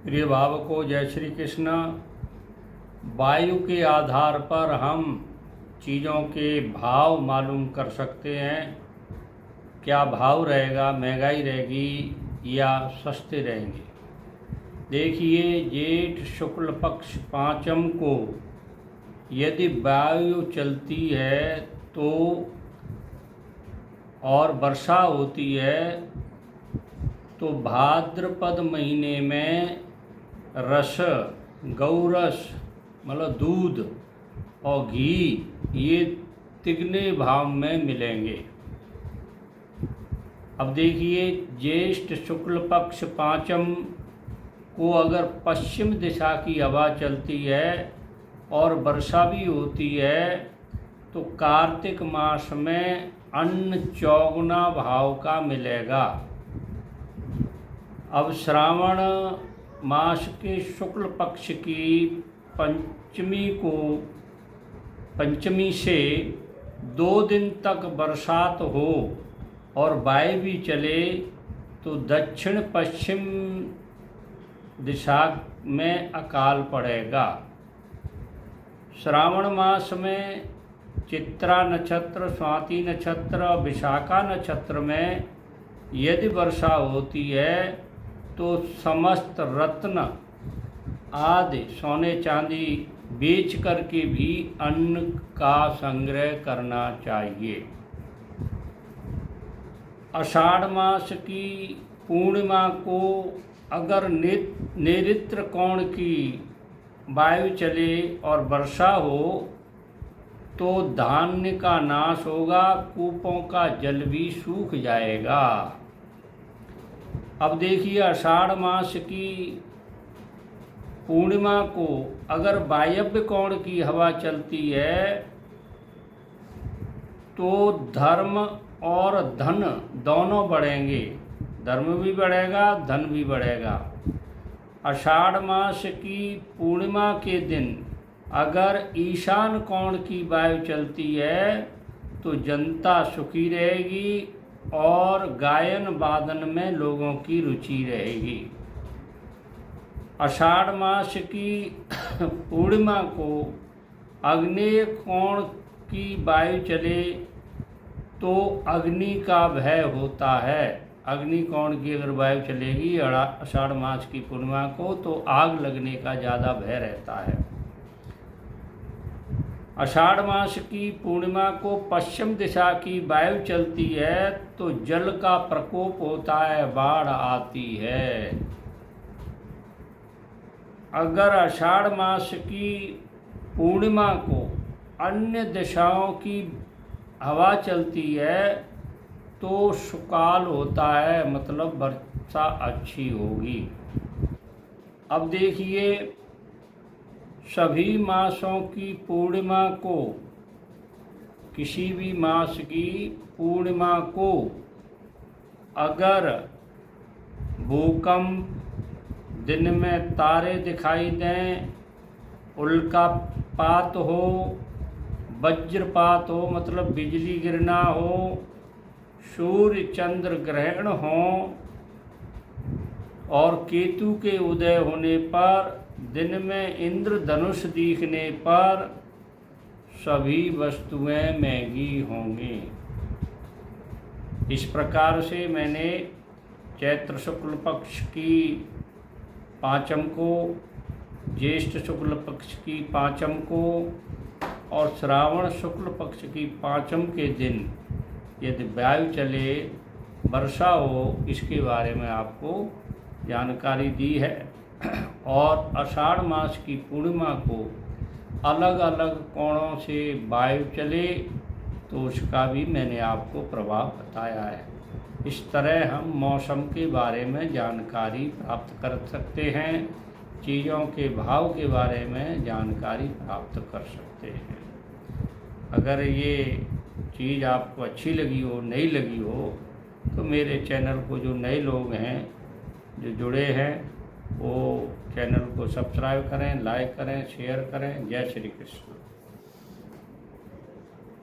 प्रिय भावकों, जय श्री कृष्ण। वायु के आधार पर हम चीज़ों के भाव मालूम कर सकते हैं। क्या भाव रहेगा, महंगाई रहेगी या सस्ते रहेंगे। देखिए, जेठ शुक्ल पक्ष पाँचम को यदि वायु चलती है तो और वर्षा होती है तो भाद्रपद महीने में रस, गौरस मतलब दूध और घी ये तिगने भाव में मिलेंगे। अब देखिए, ज्येष्ठ शुक्ल पक्ष पाँचम को अगर पश्चिम दिशा की हवा चलती है और वर्षा भी होती है तो कार्तिक मास में अन्न चौगुना भाव का मिलेगा। अब श्रावण मास के शुक्ल पक्ष की पंचमी से 2 दिन तक बरसात हो और वायु भी चले तो दक्षिण पश्चिम दिशा में अकाल पड़ेगा। श्रावण मास में चित्रा नक्षत्र, स्वाति नक्षत्र, विशाखा नक्षत्र में यदि वर्षा होती है तो समस्त रत्न आदि सोने चांदी बेच करके भी अन्न का संग्रह करना चाहिए। आषाढ़ मास की पूर्णिमा को अगर नैऋत्य कोण की वायु चले और वर्षा हो तो धान्य का नाश होगा, कूपों का जल भी सूख जाएगा। अब देखिए, आषाढ़ मास की पूर्णिमा को अगर वायव्य कोण की हवा चलती है तो धर्म और धन दोनों बढ़ेंगे। धर्म भी बढ़ेगा, धन भी बढ़ेगा। आषाढ़ मास की पूर्णिमा के दिन अगर ईशान कोण की वायु चलती है तो जनता सुखी रहेगी और गायन वादन में लोगों की रुचि रहेगी। आषाढ़ मास की पूर्णिमा को आग्नेय कोण की वायु चले तो अग्नि का भय होता है। अग्नि कोण की अगर वायु चलेगी आषाढ़ मास की पूर्णिमा को तो आग लगने का ज़्यादा भय रहता है। आषाढ़ मास की पूर्णिमा को पश्चिम दिशा की वायु चलती है तो जल का प्रकोप होता है, बाढ़ आती है। अगर आषाढ़ मास की पूर्णिमा को अन्य दिशाओं की हवा चलती है तो सुकाल होता है, मतलब वर्षा अच्छी होगी। अब देखिए, सभी मासों की पूर्णिमा को, किसी भी मास की पूर्णिमा को अगर भूकंप, दिन में तारे दिखाई दें, उल्कापात हो, वज्रपात हो मतलब बिजली गिरना हो, सूर्य चंद्र ग्रहण हो और केतु के उदय होने पर दिन में इंद्रधनुष दिखने पर सभी वस्तुएं महंगी होंगी। इस प्रकार से मैंने चैत्र शुक्ल पक्ष की पाँचम को, ज्येष्ठ शुक्ल पक्ष की पाँचम को और श्रावण शुक्ल पक्ष की पाँचम के दिन यदि वायु चले, वर्षा हो, इसके बारे में आपको जानकारी दी है। और आषाढ़ मास की पूर्णिमा को अलग अलग कोणों से वायु चले तो उसका भी मैंने आपको प्रभाव बताया है। इस तरह हम मौसम के बारे में जानकारी प्राप्त कर सकते हैं, चीज़ों के भाव के बारे में जानकारी प्राप्त कर सकते हैं। अगर ये चीज़ आपको अच्छी लगी हो, नहीं लगी हो तो मेरे चैनल को जो नए लोग हैं जो जुड़े हैं वो चैनल को सब्सक्राइब करें, लाइक करें, शेयर करें। जय श्री कृष्ण।